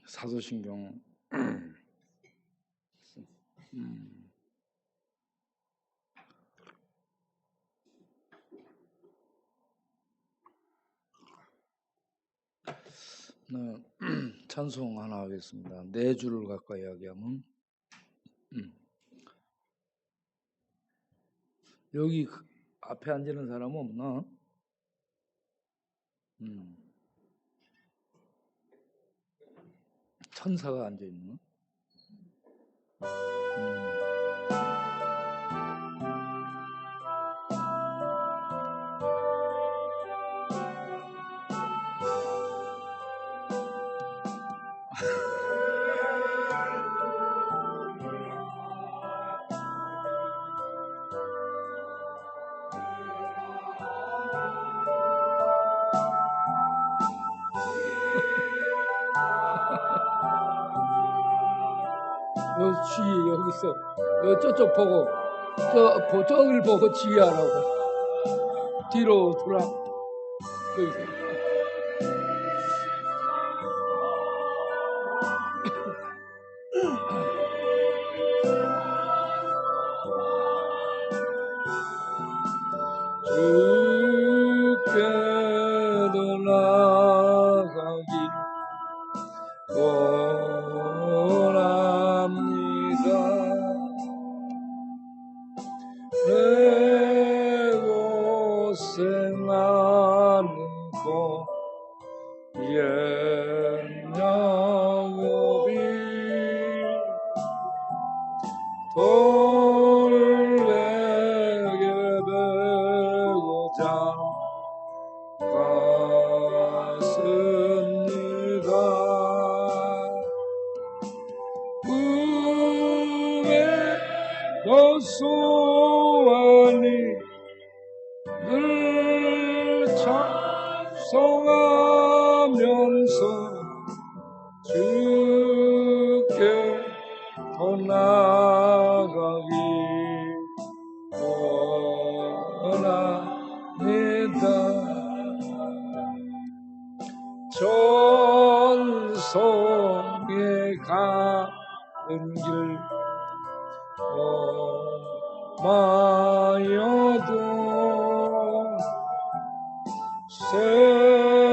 사도신경 찬송 하나 하겠습니다. 네 줄을 가까이 이야기하면 여기 앞에 앉는 사람 없나? 천사가 앉아 있나? 여기서 저쪽 보고 저길 보고 지휘하라고. 뒤로 돌아. 거기서. 주께도 나가기 원합니다. 내 고생 많고 옛 야곱이 돌 내게 베고자 갔습니다. 꿈에 소원이 늘 찬송하면서 주께 더 나아가기 원합니다. 전성에 가는 길 마여도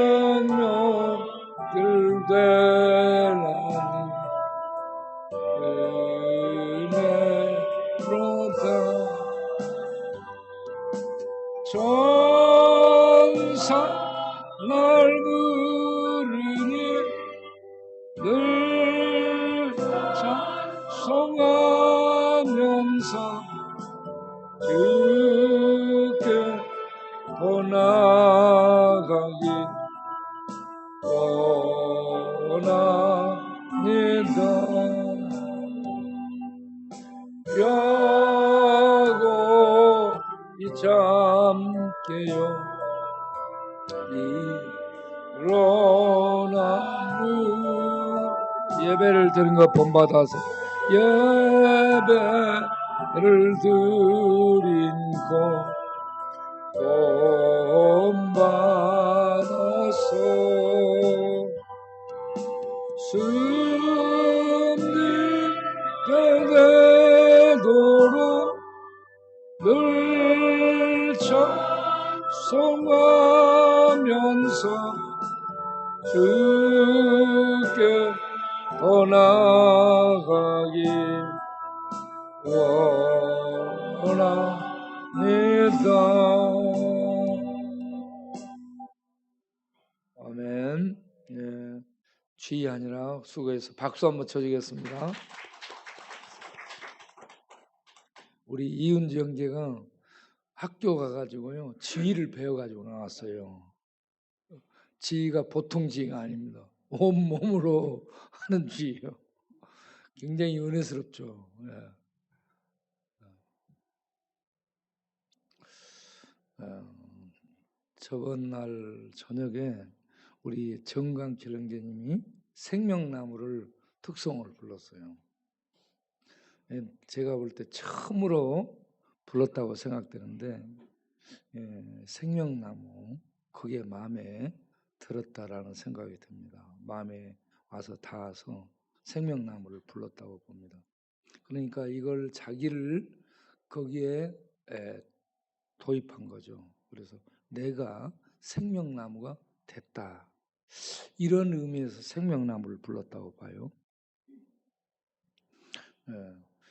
생명길 되라니 은혜로다. 전사 날 부르니 늘 찬송하면서 주께 더 나아가기 원합니다. 야곱이 잠께요 일어나무 예배를 드린 것 본받아서 예배를 드린 것 본받아서 승리되게 되도록 늘 찬송하면서 주께 더 나아가기 원합니다. 아멘. 예, 지휘 아니라 수고해서 박수 한번 쳐주겠습니다. 우리 이은지 형제가 학교 가가지고요 지휘를 배워가지고 나왔어요. 지휘가 보통 지휘가 아닙니다. 온몸으로 하는 지휘요. 굉장히 은혜스럽죠. 예. 저번 날 저녁에 우리 정강길 형제님이 생명나무를 특송을 불렀어요. 제가 볼 때 처음으로 불렀다고 생각되는데 생명나무 그게 마음에 들었다라는 생각이 듭니다. 마음에 와서 닿아서 생명나무를 불렀다고 봅니다. 그러니까 이걸 자기를 거기에 도입한 거죠. 그래서 내가 생명나무가 됐다. 이런 의미에서 생명나무를 불렀다고 봐요.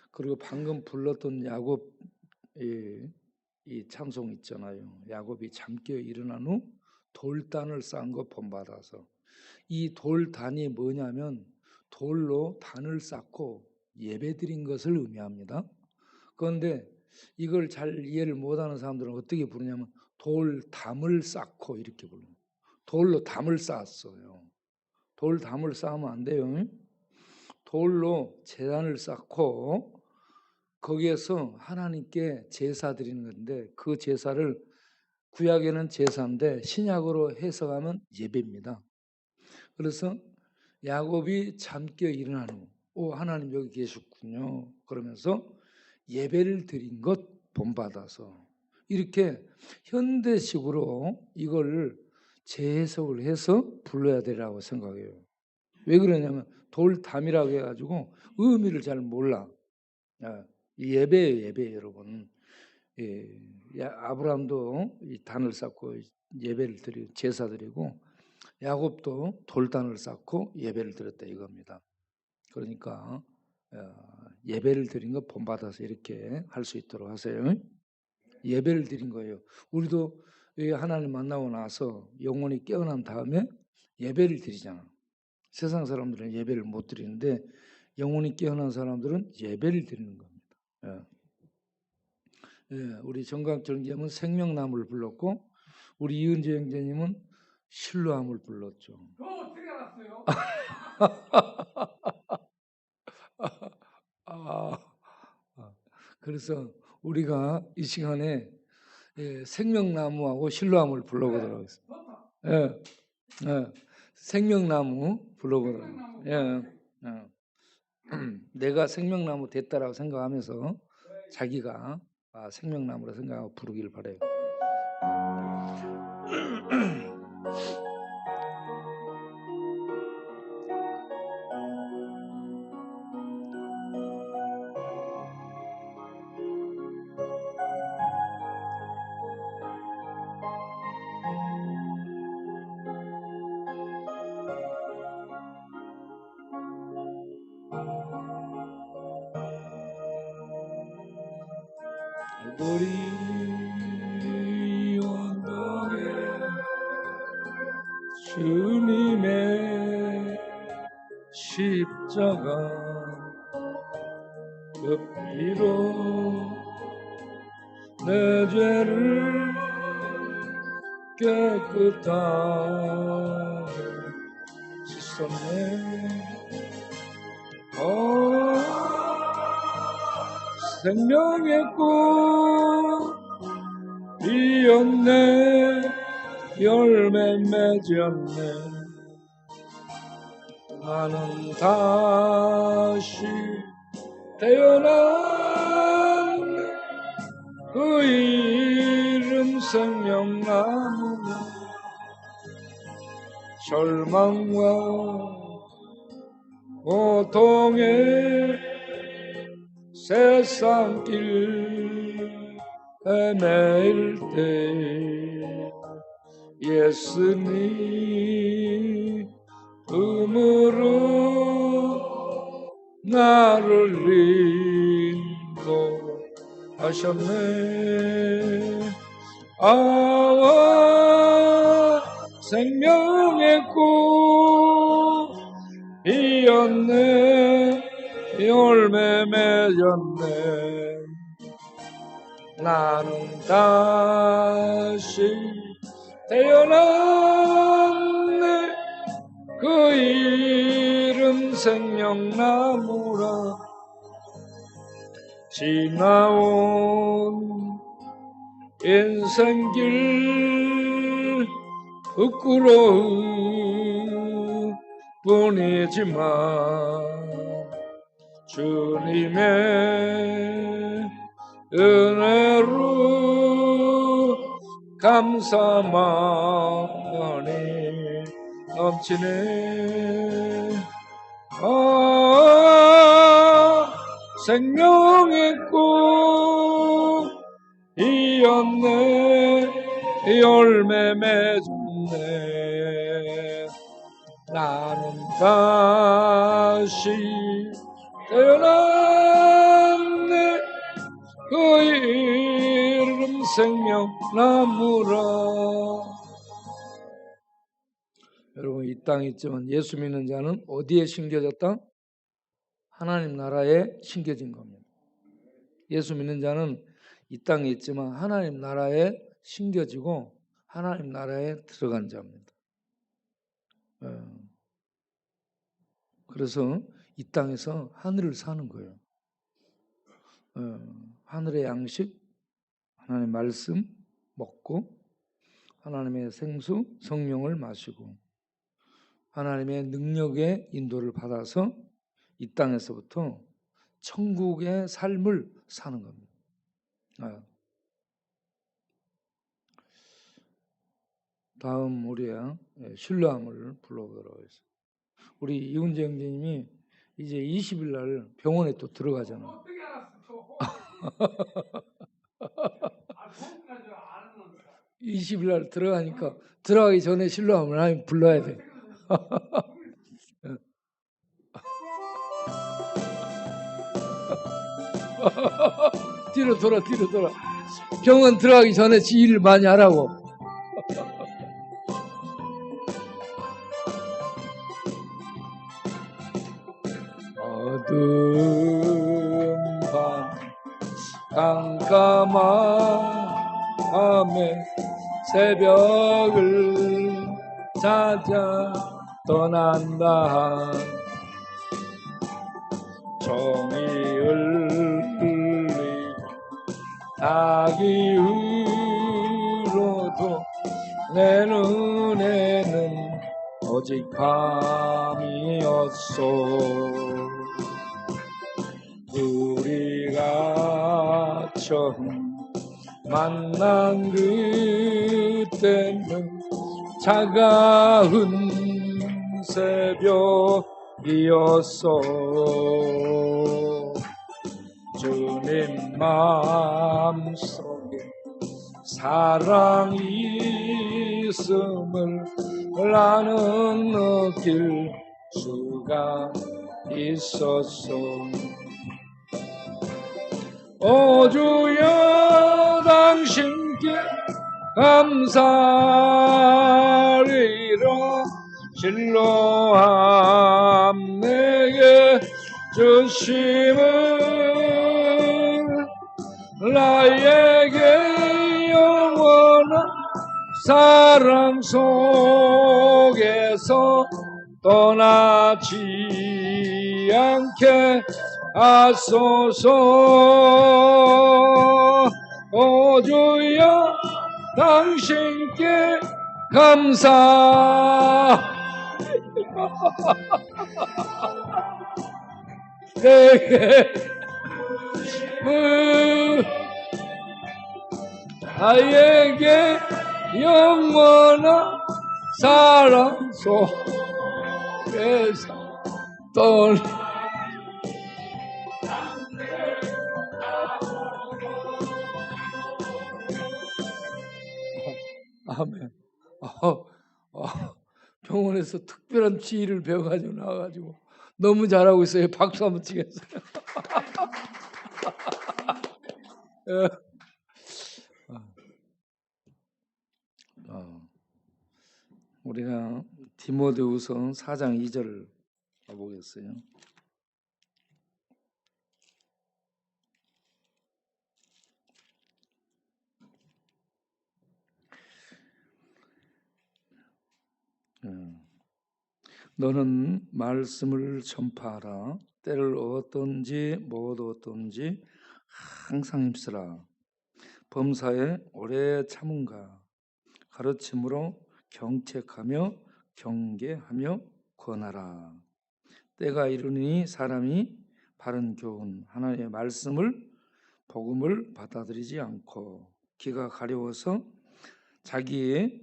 그리고 방금 불렀던 야곱 이 찬송 있잖아요. 야곱이 잠깨어 일어난 후 돌단을 쌓은 거 본받아서. 이 돌단이 뭐냐면 돌로 단을 쌓고 예배드린 것을 의미합니다. 그런데 이걸 잘 이해를 못하는 사람들은 어떻게 부르냐면 돌담을 쌓고 이렇게 불러요. 돌로 담을 쌓았어요. 돌담을 쌓으면 안 돼요. 돌로 제단을 쌓고 거기에서 하나님께 제사 드리는 건데 그 제사를 구약에는 제사인데 신약으로 해석하면 예배입니다. 그래서 야곱이 잠깨어 일어난 후 하나님 여기 계셨군요. 그러면서 예배를 드린 것 본받아서 이렇게 현대식으로 이걸 재해석을 해서 불러야 되라고 생각해요. 왜 그러냐면 돌담이라고 해가지고 의미를 잘 몰라. 예배예요, 예배 여러분. 아브라함도 이 단을 쌓고 예배를 드리고 제사 드리고 야곱도 돌단을 쌓고 예배를 드렸다 이겁니다. 그러니까 예배를 드린 거 본받아서 이렇게 할 수 있도록 하세요. 예배를 드린 거예요. 우리도 하나님 만나고 나서 영혼이 깨어난 다음에 예배를 드리잖아. 세상 사람들은 예배를 못 드리는데 영혼이 깨어난 사람들은 예배를 드리는 겁니다. 우리 정강철 형제님은 생명나무를 불렀고 우리 이은재 형제님은 실로암을 불렀죠. 어떻게 알았어요? 그래서 우리가 이 시간에 생명나무하고 실로암을 불러보도록 하겠습니다. 생명나무 불러보도록 하겠습니다. 내가 생명나무 됐다라고 생각하면서 자기가 생명나무라 생각하고 부르기를 바라요. 우리 언덕에 주님의 십자가 그 피로 내 죄를 깨끗하게 씻었네. 생명의 꽃 피었네. 열매 맺었네. 나는 다시 태어난 그 이름 생명나무는 절망과 고통의 세상 길 헤매일 때 예수님 음으로 나를 인도하셨네. 아와 생명의 꽃 피었네. 열매 맺었네. 나는 다시 태어났네. 그 이름 생명나무라. 지나온 인생길 부끄러운 뿐이지만 주님의 은혜로 감사만이 넘치네. 생명의 꽃이었네. 열매 맺었네. 나는 다시 태어났네. 그 이름 생명나무라. 여러분, 이 땅에 있지만 예수 믿는 자는 어디에 심겨졌다? 하나님 나라에 심겨진 겁니다. 예수 믿는 자는 이 땅에 있지만 하나님 나라에 심겨지고 하나님 나라에 들어간 자입니다. 그래서 이 땅에서 하늘을 사는 거예요. 하늘의 양식, 하나님의 말씀 먹고 하나님의 생수, 성령을 마시고 하나님의 능력의 인도를 받아서 이 땅에서부터 천국의 삶을 사는 겁니다. 다음 우리의 신뢰함을 불러보도록 하겠습니다. 우리 이훈재 형제님이 이제 20일 날 병원에 또 들어가잖아. 어떻게 알았어? 20일 날 들어가니까 들어가기 전에 신뢰함을 하나님 불러야 돼. 뒤로 돌아. 병원 들어가기 전에 일을 많이 하라고. 어두운 밤 깜깜한 밤에 새벽을 찾아 떠난다. 종이 울리 닭이 울어도 내 눈에는 오직 밤이었소. 우리가 처음 만난 그때는 차가운 새벽이었소. 주님 마음속에 사랑이 있음을 나는 느낄 수가 있었소. 오 주여 당신께 감사리라. 진로함 내게 주심을 나에게 영원한 사랑 속에서 떠나지 않게 하소서. 오 주여 당신께 감사. 내게 나에게 영원한 사랑 속에서 아멘. 병원에서 특별한 지혜를 배워가지고 나와가지고 너무 잘하고 있어요. 박수 한번 치겠어요. 우리가 디모데후서 4장 2절을 보겠어요. 너는 말씀을 전파하라. 때를 얻든지 못 얻든지 항상 힘쓰라. 범사에 오래 참음과 가르침으로 경책하며 경계하며 권하라. 때가 이르니 사람이 바른 교훈 하나님의 말씀을 복음을 받아들이지 않고 귀가 가려워서 자기의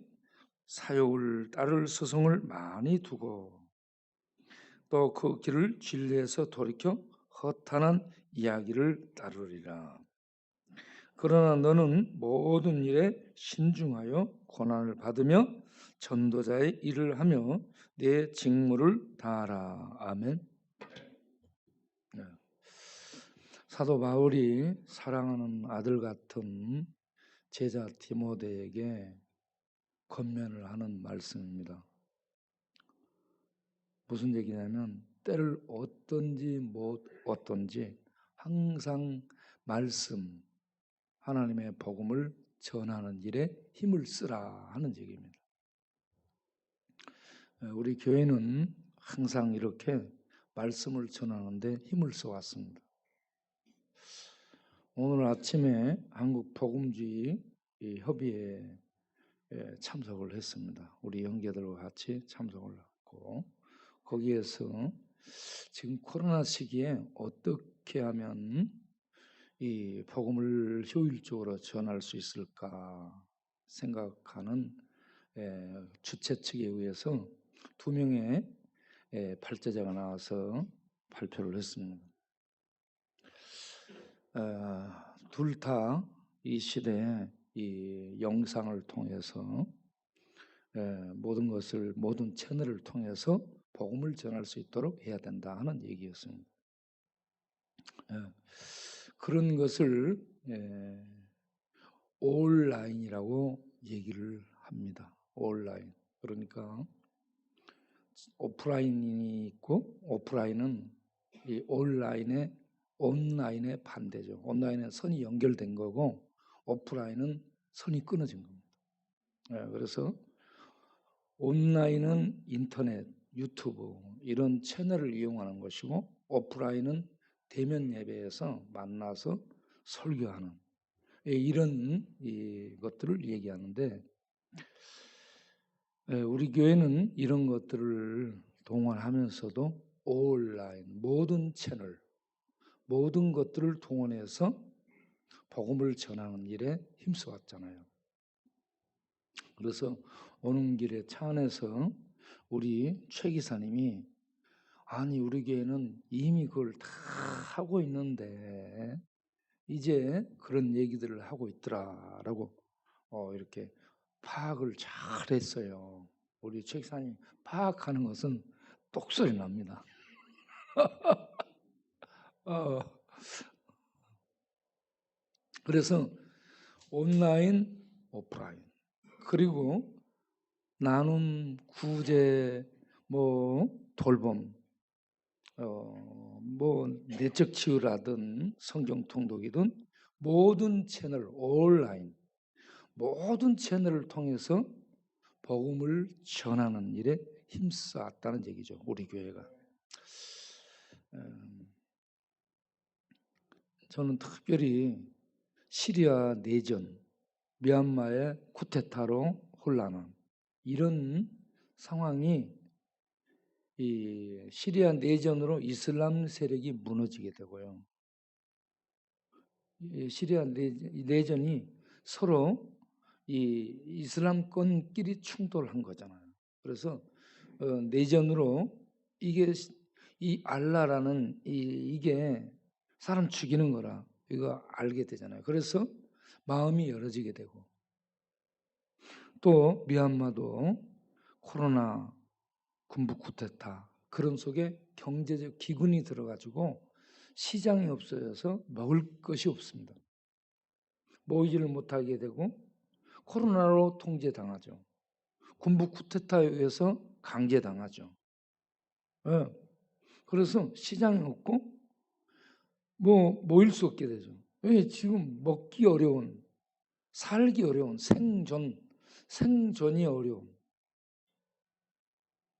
사욕을 따를 스승을 많이 두고 또 그 길을 진리에서 돌이켜 허탄한 이야기를 따르리라. 그러나 너는 모든 일에 신중하여 고난을 받으며 전도자의 일을 하며 내 직무를 다하라. 아멘. 네. 사도 바울이 사랑하는 아들 같은 제자 디모데에게 권면을 하는 말씀입니다. 무슨 얘기냐면 때를 어떤지 못 어떤지 항상 말씀, 하나님의 복음을 전하는 일에 힘을 쓰라 하는 얘기입니다. 우리 교회는 항상 이렇게 말씀을 전하는데 힘을 써왔습니다. 오늘 아침에 한국 복음주의 협의회에 참석을 했습니다. 우리 형제들과 같이 참석을 했고 거기에서 지금 코로나 시기에 어떻게 하면 이 복음을 효율적으로 전할 수 있을까 생각하는 주최 측에 의해서 2명의 발제자가 나와서 발표를 했습니다. 둘 다 이 시대에 이 영상을 통해서 모든 채널을 통해서 복음을 전할 수 있도록 해야 된다 하는 얘기였습니다. 그런 것을 온라인이라고 얘기를 합니다. 온라인. 그러니까 오프라인이 있고 오프라인은 이 온라인의 반대죠. 온라인은 선이 연결된 거고 오프라인은 선이 끊어진 겁니다. 그래서 온라인은 인터넷, 유튜브 이런 채널을 이용하는 것이고 오프라인은 대면 예배에서 만나서 설교하는 이런 것들을 얘기하는데 우리 교회는 이런 것들을 동원하면서도 온라인 모든 채널 모든 것들을 동원해서 복음을 전하는 일에 힘써왔잖아요. 그래서 오는 길에 차 안에서 우리 최 기사님이 아니 우리 교회는 이미 그걸 다 하고 있는데 이제 그런 얘기들을 하고 있더라라고 이렇게 파악을 잘 했어요. 우리 최 기사님 파악하는 것은 똑소리 납니다. 그래서 온라인, 오프라인 그리고 나눔, 구제, 돌봄, 내적 치유라든 성경 통독이든 모든 채널 온라인 모든 채널을 통해서 복음을 전하는 일에 힘써왔다는 얘기죠. 우리 교회가. 저는 특별히 시리아 내전, 미얀마의 쿠데타로 혼란한 이런 상황이 이 시리아 내전으로 이슬람 세력이 무너지게 되고요. 이 시리아 내전이 서로 이 이슬람권끼리 충돌한 거잖아요. 그래서 내전으로 이게 이 알라라는 이게 사람 죽이는 거라 이거 알게 되잖아요. 그래서 마음이 열어지게 되고 또 미얀마도 코로나 군부 쿠데타 그런 속에 경제적 기근이 들어가지고 시장이 없어져서 먹을 것이 없습니다. 모이지를 못하게 되고 코로나로 통제당하죠. 군부 쿠데타에 의해서 강제당하죠. 그래서 시장이 없고 모일 수 없게 되죠. 왜 지금 먹기 어려운 살기 어려운 생존이 어려운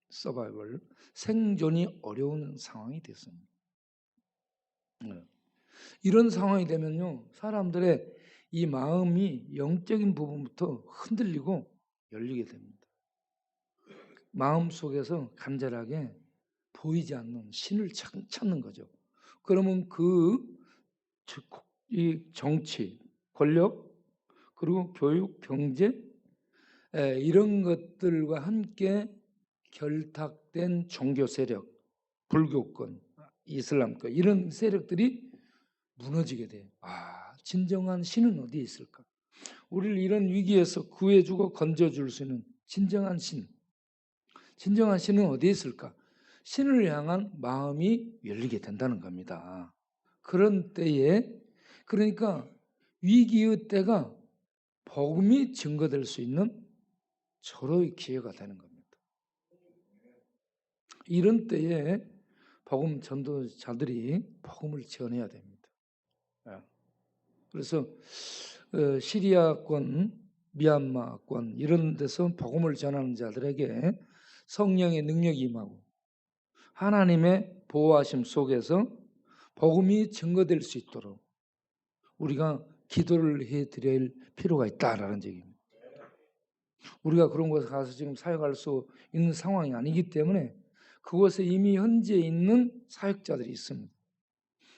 서바이벌 생존이 어려운 상황이 됐습니다. 이런 상황이 되면요 사람들의 이 마음이 영적인 부분부터 흔들리고 열리게 됩니다. 마음 속에서 간절하게 보이지 않는 신을 찾는 거죠. 그러면 이 정치, 권력, 그리고 교육, 경제 이런 것들과 함께 결탁된 종교 세력, 불교권, 이슬람권 이런 세력들이 무너지게 돼요. 진정한 신은 어디에 있을까? 우리를 이런 위기에서 구해주고 건져줄 수 있는 진정한 신은 어디에 있을까? 신을 향한 마음이 열리게 된다는 겁니다. 그런 때에, 그러니까 위기의 때가 복음이 증거될 수 있는 절호의 기회가 되는 겁니다. 이런 때에 복음 전도자들이 복음을 전해야 됩니다. 그래서 시리아권, 미얀마권 이런 데서 복음을 전하는 자들에게 성령의 능력이 임하고 하나님의 보호하심 속에서 복음이 증거될 수 있도록 우리가 기도를 해드릴 필요가 있다라는 얘기입니다. 우리가 그런 곳에 가서 지금 사역할 수 있는 상황이 아니기 때문에 그곳에 이미 현재 있는 사역자들이 있습니다.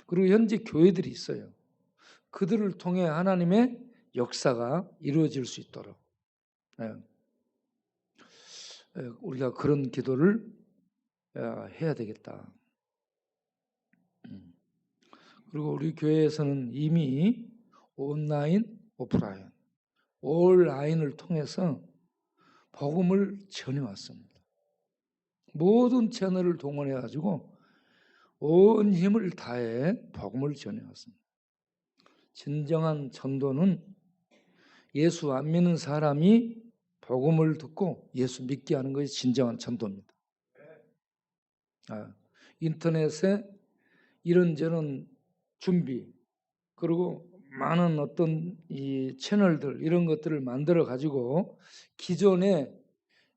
그리고 현재 교회들이 있어요. 그들을 통해 하나님의 역사가 이루어질 수 있도록 우리가 그런 기도를 해야 되겠다. 그리고 우리 교회에서는 이미 온라인, 오프라인, 온라인을 통해서 복음을 전해왔습니다. 모든 채널을 동원해가지고 온 힘을 다해 복음을 전해왔습니다. 진정한 전도는 예수 안 믿는 사람이 복음을 듣고 예수 믿게 하는 것이 진정한 전도입니다. 인터넷에 이런저런 준비 그리고 많은 어떤 이 채널들 이런 것들을 만들어 가지고 기존에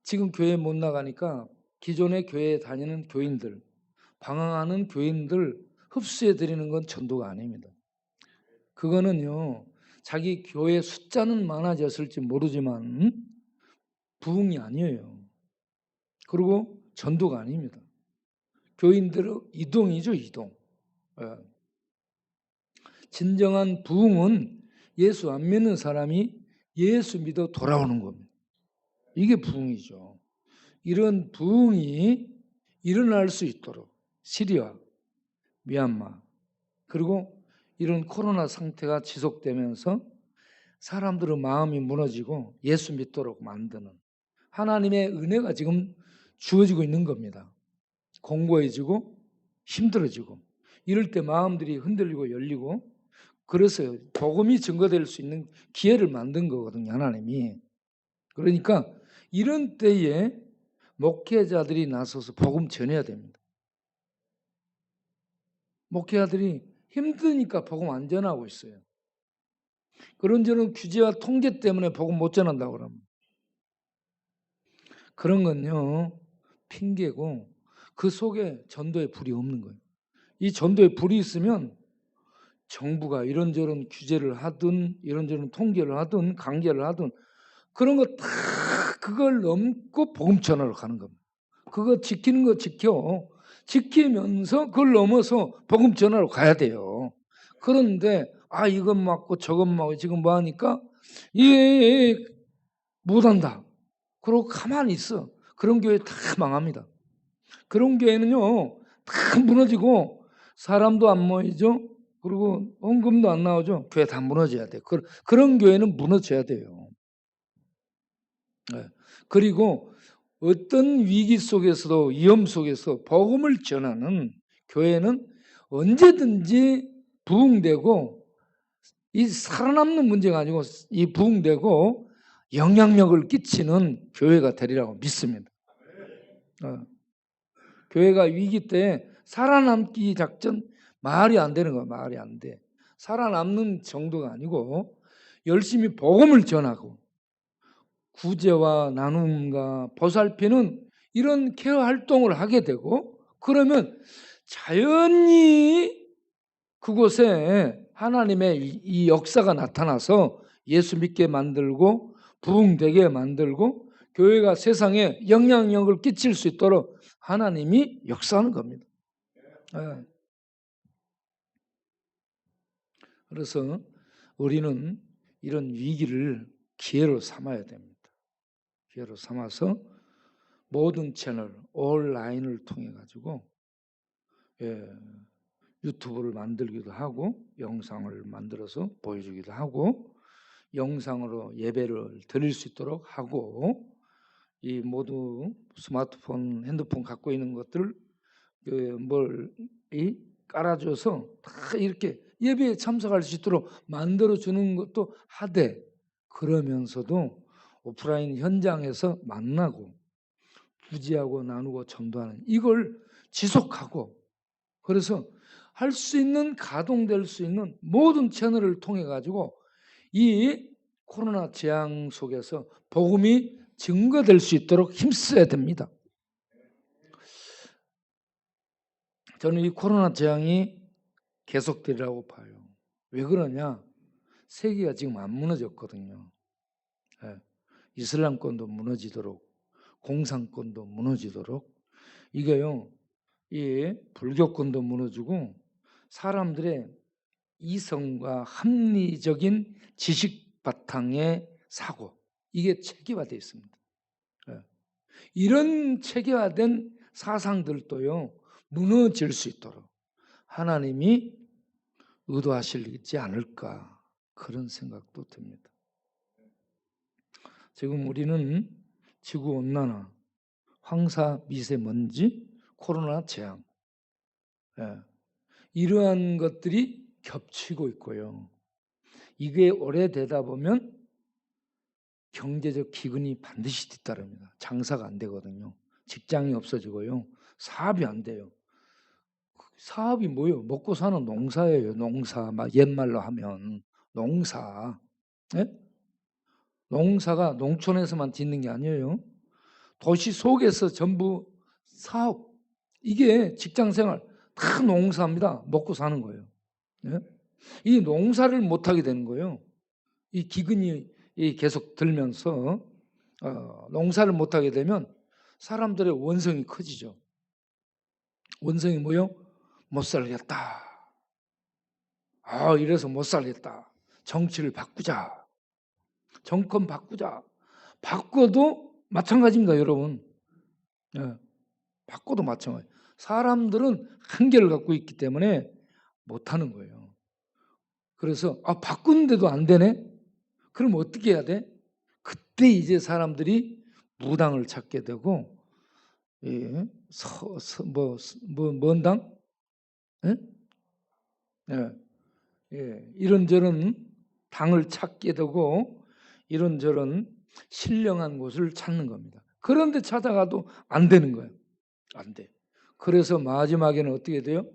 지금 교회 못 나가니까 기존에 교회에 다니는 교인들 방황하는 교인들 흡수해 드리는 건 전도가 아닙니다. 그거는요 자기 교회 숫자는 많아졌을지 모르지만 부흥이 아니에요. 그리고 전도가 아닙니다. 교인들의 이동이죠, 이동. 진정한 부흥은 예수 안 믿는 사람이 예수 믿어 돌아오는 겁니다. 이게 부흥이죠. 이런 부흥이 일어날 수 있도록 시리아, 미얀마 그리고 이런 코로나 상태가 지속되면서 사람들의 마음이 무너지고 예수 믿도록 만드는 하나님의 은혜가 지금 주어지고 있는 겁니다. 공고해지고 힘들어지고 이럴 때 마음들이 흔들리고 열리고 그래서 복음이 증거될 수 있는 기회를 만든 거거든요, 하나님이. 그러니까 이런 때에 목회자들이 나서서 복음 전해야 됩니다. 목회자들이 힘드니까 복음 안 전하고 있어요. 그런저런 규제와 통제 때문에 복음 못 전한다고 그럽니다. 그런 건요, 핑계고 그 속에 전도의 불이 없는 거예요. 이 전도의 불이 있으면 정부가 이런저런 규제를 하든 이런저런 통계를 하든 강제를 하든 그런 거 다 그걸 넘고 복음 전하러 가는 겁니다. 그거 지키는 거 지키면서 그걸 넘어서 복음 전하러 가야 돼요. 그런데 이건 맞고 저건 맞고 지금 뭐 하니까 못한다. 그러고 가만히 있어. 그런 교회 다 망합니다. 그런 교회는요 다 무너지고 사람도 안 모이죠. 그리고 헌금도 안 나오죠. 교회 다 무너져야 돼요. 그런 교회는 무너져야 돼요. 그리고 어떤 위기 속에서도 위험 속에서 복음을 전하는 교회는 언제든지 부흥되고 이 살아남는 문제가 아니고 이 부흥되고 영향력을 끼치는 교회가 되리라고 믿습니다. 교회가 위기 때 살아남기 작전 말이 안 되는 거야. 말이 안 돼. 살아남는 정도가 아니고 열심히 복음을 전하고 구제와 나눔과 보살피는 이런 케어 활동을 하게 되고 그러면 자연히 그곳에 하나님의 이 역사가 나타나서 예수 믿게 만들고 부흥되게 만들고 교회가 세상에 영향력을 끼칠 수 있도록 하나님이 역사하는 겁니다. 그래서 우리는 이런 위기를 기회로 삼아야 됩니다. 기회로 삼아서 모든 채널, 온라인을 통해 가지고 유튜브를 만들기도 하고 영상을 만들어서 보여주기도 하고 영상으로 예배를 드릴 수 있도록 하고 이 모두 스마트폰, 핸드폰 갖고 있는 것들 깔아줘서 다 이렇게 예배에 참석할 수 있도록 만들어주는 것도 하되 그러면서도 오프라인 현장에서 만나고 부지하고 나누고 전도하는 이걸 지속하고 그래서 할 수 있는 가동될 수 있는 모든 채널을 통해 가지고 이 코로나 재앙 속에서 복음이 증거될 수 있도록 힘써야 됩니다. 저는 이 코로나 재앙이 계속되리라고 봐요. 왜 그러냐? 세계가 지금 안 무너졌거든요. 이슬람권도 무너지도록 공산권도 무너지도록 이게요. 이 불교권도 무너지고 사람들의 이성과 합리적인 지식 바탕의 사고 이게 체계화되어 있습니다. 이런 체계화된 사상들도요 무너질 수 있도록 하나님이 의도하시지 않을까 그런 생각도 듭니다. 지금 우리는 지구온난화, 황사 미세먼지, 코로나 재앙 이러한 것들이 겹치고 있고요. 이게 오래되다 보면 경제적 기근이 반드시 뒤따릅니다. 장사가 안 되거든요. 직장이 없어지고요. 사업이 안 돼요. 사업이 뭐예요? 먹고 사는 농사예요. 농사. 막 옛말로 하면 농사. 네? 농사가 농촌에서만 짓는 게 아니에요. 도시 속에서 전부 사업. 이게 직장생활 다 농사입니다. 먹고 사는 거예요. 네? 이 농사를 못하게 되는 거예요. 이 기근이 계속 들면서 농사를 못하게 되면 사람들의 원성이 커지죠. 원성이 뭐요? 못 살겠다. 이래서 못 살겠다. 정치를 바꾸자. 정권 바꾸자. 바꿔도 마찬가지입니다, 여러분. 바꿔도 마찬가지. 사람들은 한계를 갖고 있기 때문에 못하는 거예요. 그래서 바꾸는데도 안 되네? 그럼 어떻게 해야 돼? 그때 이제 사람들이 무당을 찾게 되고 뭔 당? 이런저런 당을 찾게 되고 이런저런 신령한 곳을 찾는 겁니다. 그런데 찾아가도 안 되는 거예요. 안 돼. 그래서 마지막에는 어떻게 돼요?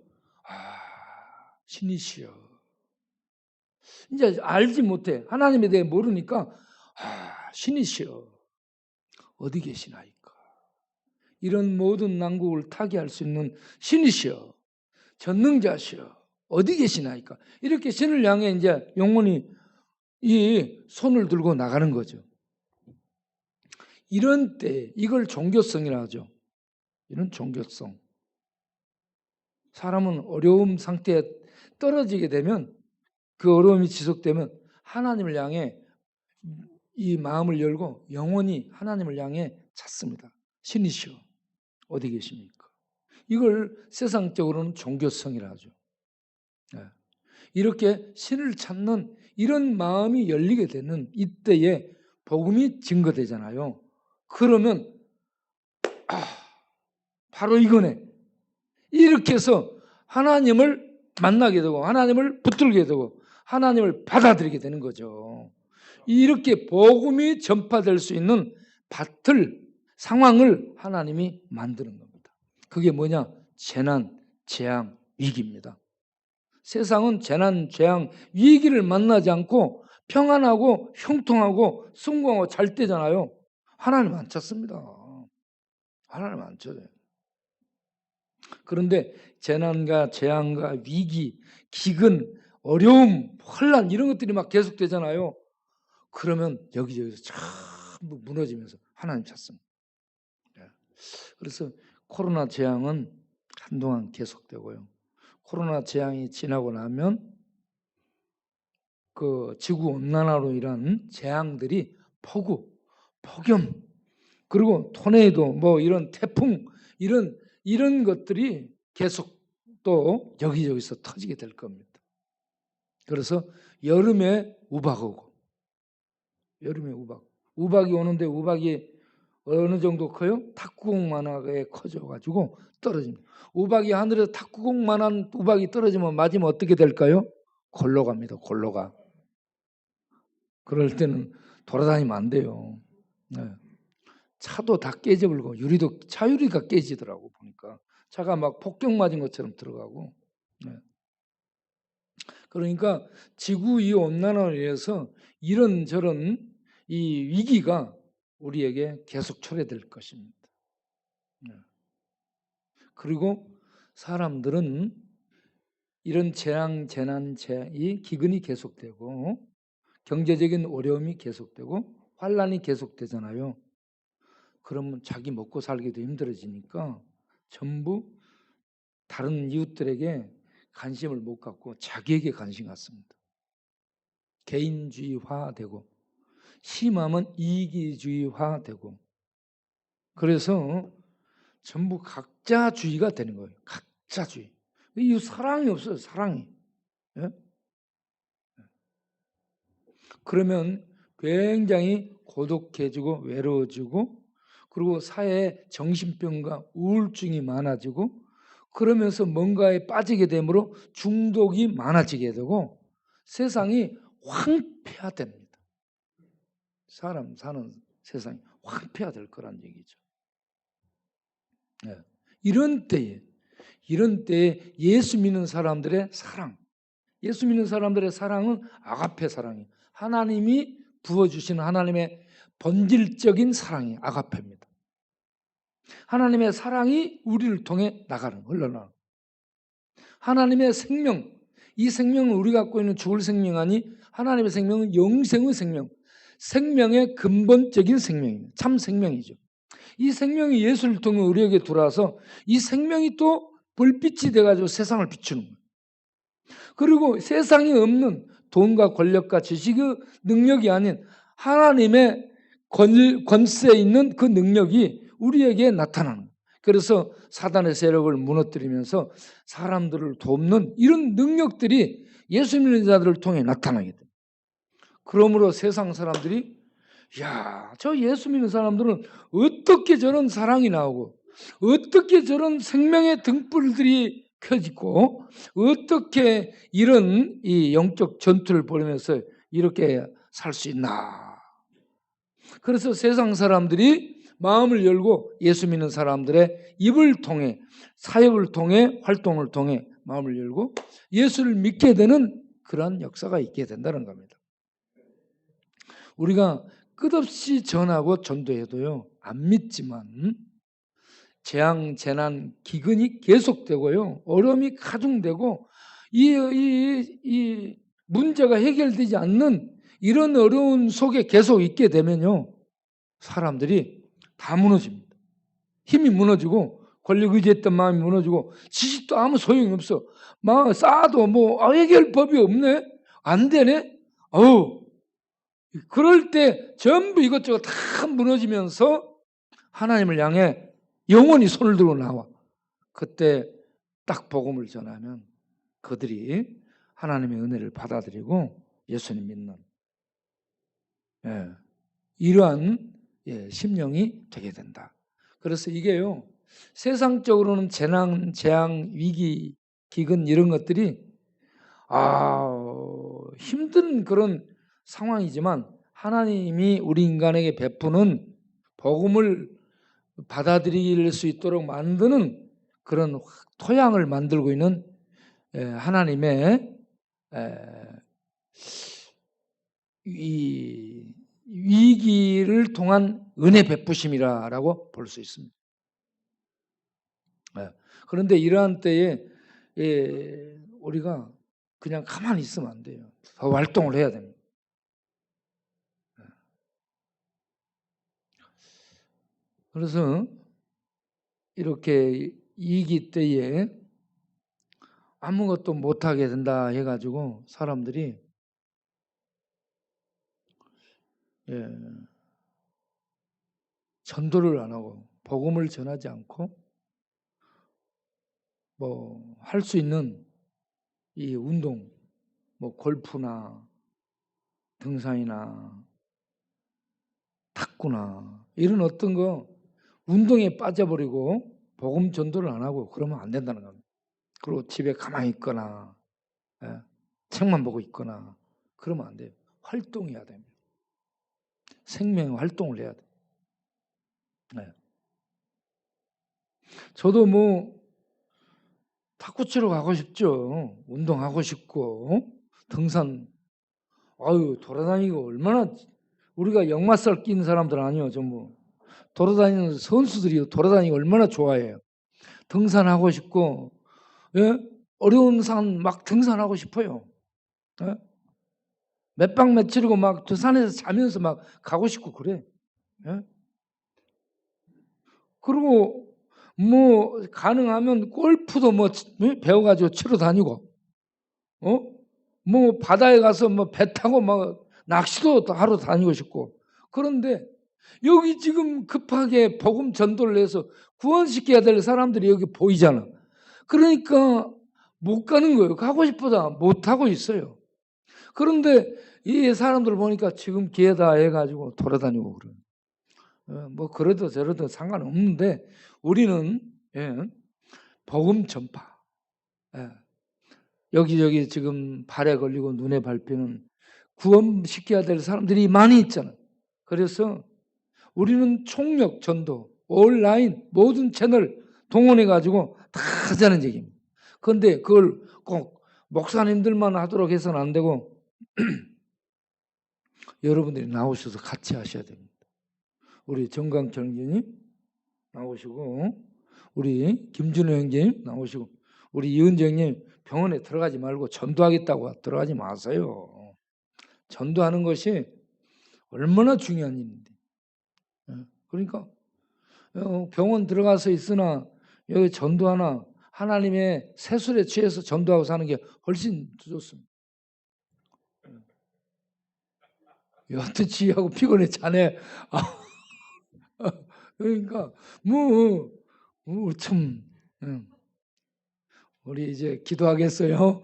신이시여. 이제 알지 못해. 하나님에 대해 모르니까 신이시여. 어디 계시나이까. 이런 모든 난국을 타개할 수 있는 신이시여. 전능자시여. 어디 계시나이까. 이렇게 신을 향해 이제 영혼이 이 손을 들고 나가는 거죠. 이런 때 이걸 종교성이라 하죠. 이런 종교성. 사람은 어려움 상태에 떨어지게 되면 그 어려움이 지속되면 하나님을 향해 이 마음을 열고 영원히 하나님을 향해 찾습니다. 신이시여 어디 계십니까? 이걸 세상적으로는 종교성이라 하죠. 이렇게 신을 찾는 이런 마음이 열리게 되는 이때에 복음이 증거되잖아요. 그러면 바로 이거네. 이렇게 해서 하나님을 만나게 되고 하나님을 붙들게 되고 하나님을 받아들이게 되는 거죠. 이렇게 복음이 전파될 수 있는 밭을 상황을 하나님이 만드는 겁니다. 그게 뭐냐? 재난, 재앙, 위기입니다. 세상은 재난, 재앙, 위기를 만나지 않고 평안하고 형통하고 성공하고 잘 되잖아요. 하나님 안 찾습니다. 하나님 안 찾아요. 그런데 재난과 재앙과 위기, 기근, 어려움, 혼란 이런 것들이 막 계속되잖아요. 그러면 여기저기서 전부 무너지면서 하나님 찾습니다. 그래서 코로나 재앙은 한동안 계속되고요. 코로나 재앙이 지나고 나면 그 지구온난화로 인한 재앙들이 폭우, 폭염, 그리고 토네이도, 이런 태풍, 이런 것들이 계속 또 여기저기서 터지게 될 겁니다. 그래서 여름에 우박 오고, 여름에 우박이 오는데 우박이 어느 정도 커요? 탁구공만하게 커져가지고 떨어집니다. 우박이 하늘에서 탁구공만한 우박이 떨어지면 맞으면 어떻게 될까요? 골로 갑니다. 골로 가. 그럴 때는 돌아다니면 안 돼요. 네. 차도 다 깨져버리고 차유리가 깨지더라고 보니까 차가 막 폭격 맞은 것처럼 들어가고. 네. 그러니까 지구 이 온난화로 인해서 이런저런 이 위기가 우리에게 계속 초래될 것입니다. 네. 그리고 사람들은 이런 재난이 기근이 계속되고 경제적인 어려움이 계속되고 환란이 계속되잖아요. 그러면 자기 먹고 살기도 힘들어지니까 전부 다른 이웃들에게 관심을 못 갖고 자기에게 관심 갖습니다. 개인주의화되고 심하면 이기주의화되고 그래서 전부 각자주의가 되는 거예요. 각자주의. 이 사랑이 없어요. 사랑이. 예? 그러면 굉장히 고독해지고 외로워지고 그리고 사회에 정신병과 우울증이 많아지고 그러면서 뭔가에 빠지게 되므로 중독이 많아지게 되고 세상이 황폐화됩니다. 사람 사는 세상이 황폐화될 거란 얘기죠. 네. 이런 때에 예수 믿는 사람들의 사랑, 예수 믿는 사람들의 사랑은 아가페 사랑이에요. 하나님이 부어주시는 하나님의 본질적인 사랑이 아가페입니다. 하나님의 사랑이 우리를 통해 흘러나가는 하나님의 생명, 이 생명은 우리가 갖고 있는 죽을 생명 아니 하나님의 생명은 영생의 생명, 생명의 근본적인 생명입니다. 참 생명이죠. 이 생명이 예수를 통해 우리에게 들어와서 이 생명이 또 불빛이 돼가지고 세상을 비추는 거예요. 그리고 세상에 없는 돈과 권력과 지식의 능력이 아닌 하나님의 권세에 있는 그 능력이 우리에게 나타나는 거예요. 그래서 사단의 세력을 무너뜨리면서 사람들을 돕는 이런 능력들이 예수 믿는 자들을 통해 나타나게 돼요. 그러므로 세상 사람들이 야, 저 예수 믿는 사람들은 어떻게 저런 사랑이 나오고 어떻게 저런 생명의 등불들이 켜지고 어떻게 이런 이 영적 전투를 벌이면서 이렇게 살 수 있나. 그래서 세상 사람들이 마음을 열고 예수 믿는 사람들의 입을 통해 사역을 통해 활동을 통해 마음을 열고 예수를 믿게 되는 그런 역사가 있게 된다는 겁니다. 우리가 끝없이 전하고 전도해도요 안 믿지만 재앙, 재난, 기근이 계속되고요 어려움이 가중되고 이 문제가 해결되지 않는 이런 어려운 속에 계속 있게 되면요 사람들이 다 무너집니다. 힘이 무너지고 권력 의지했던 마음이 무너지고 지식도 아무 소용이 없어. 막 쌓아도 뭐 해결법이 없네. 안 되네. 그럴 때 전부 이것저것 다 무너지면서 하나님을 향해 영원히 손을 들고 나와. 그때 딱 복음을 전하면 그들이 하나님의 은혜를 받아들이고 예수님 믿는 이러한 심령이 되게 된다. 그래서 이게요 세상적으로는 재난, 재앙, 위기, 기근 이런 것들이 힘든 그런 상황이지만 하나님이 우리 인간에게 베푸는 복음을 받아들일 수 있도록 만드는 그런 토양을 만들고 있는 하나님의 이 위기를 통한 은혜 베푸심이라고 볼 수 있습니다. 그런데 이러한 때에 우리가 그냥 가만히 있으면 안 돼요. 더 활동을 해야 됩니다. 그래서 이렇게 위기 때에 아무것도 못하게 된다 해가지고 사람들이 전도를 안 하고 복음을 전하지 않고 뭐 할 수 있는 이 운동, 뭐 골프나 등산이나 탁구나 이런 어떤 거 운동에 빠져버리고 복음 전도를 안 하고 그러면 안 된다는 겁니다. 그리고 집에 가만히 있거나 책만 보고 있거나 그러면 안 돼요. 활동해야 됩니다. 생명 활동을 해야 돼요. 저도 뭐 탁구 치러 가고 싶죠. 운동하고 싶고 등산 돌아다니고 얼마나 우리가 역마살 끼는 사람들 아니요. 전부 돌아다니는 선수들이 돌아다니고 얼마나 좋아해요. 등산하고 싶고 어려운 산 막 등산하고 싶어요. 몇 박 며칠이고 막 저 산에서 자면서 막 가고 싶고 그래. 그리고 뭐 가능하면 골프도 뭐 배워가지고 치러 다니고, 뭐 바다에 가서 뭐 배 타고 막 낚시도 하러 다니고 싶고. 그런데 여기 지금 급하게 복음 전도를 해서 구원시켜야 될 사람들이 여기 보이잖아. 그러니까 못 가는 거예요. 가고 싶어도 못 하고 있어요. 그런데 이 사람들 보니까 지금 기회다 해가지고 돌아다니고 그래요. 뭐 그래도 저래도 상관없는데 우리는 복음 전파. 여기저기 지금 발에 걸리고 눈에 밟히는 구원시켜야 될 사람들이 많이 있잖아요. 그래서 우리는 총력 전도, 온라인 모든 채널 동원해가지고 다 하자는 얘기입니다. 그런데 그걸 꼭 목사님들만 하도록 해서는 안 되고 여러분들이 나오셔서 같이 하셔야 됩니다. 우리 정강철 형제님 나오시고 우리 김준호 형제님 나오시고 우리 이은정 형님 병원에 들어가지 말고 전도하겠다고 들어가지 마세요. 전도하는 것이 얼마나 중요한 일인데. 그러니까 병원 들어가서 있으나 여기 전도하나 하나님의 세술에 취해서 전도하고 사는 게 훨씬 좋습니다. 여하튼 지하고 피곤해 자네. 그러니까 참 우리 이제 기도하겠어요.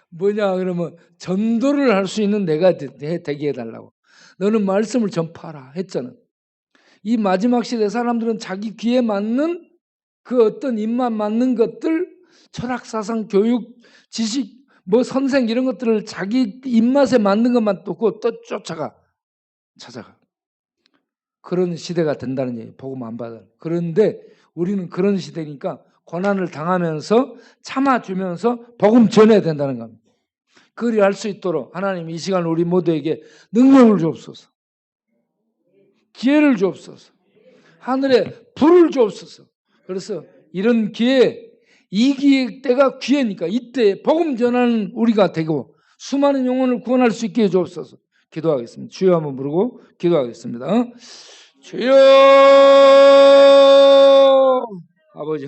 뭐냐 그러면 전도를 할 수 있는 내가 되게 해달라고. 너는 말씀을 전파하라 했잖아. 이 마지막 시대 사람들은 자기 귀에 맞는 그 어떤 입맛 맞는 것들, 철학, 사상, 교육, 지식, 뭐 선생 이런 것들을 자기 입맛에 맞는 것만 또 찾아가. 그런 시대가 된다는 얘기예요. 복음 안 받아. 그런데 우리는 그런 시대니까 고난을 당하면서 참아주면서 복음 전해야 된다는 겁니다. 그리 할 수 있도록 하나님 이 시간 우리 모두에게 능력을 주옵소서. 기회를 주옵소서. 하늘에 불을 주옵소서. 그래서 이런 기회, 이 기회 때가 기회니까 이때 복음 전하는 우리가 되고 수많은 영혼을 구원할 수 있게 해주옵소서. 기도하겠습니다. 주여 한번 부르고 기도하겠습니다. 주여 아버지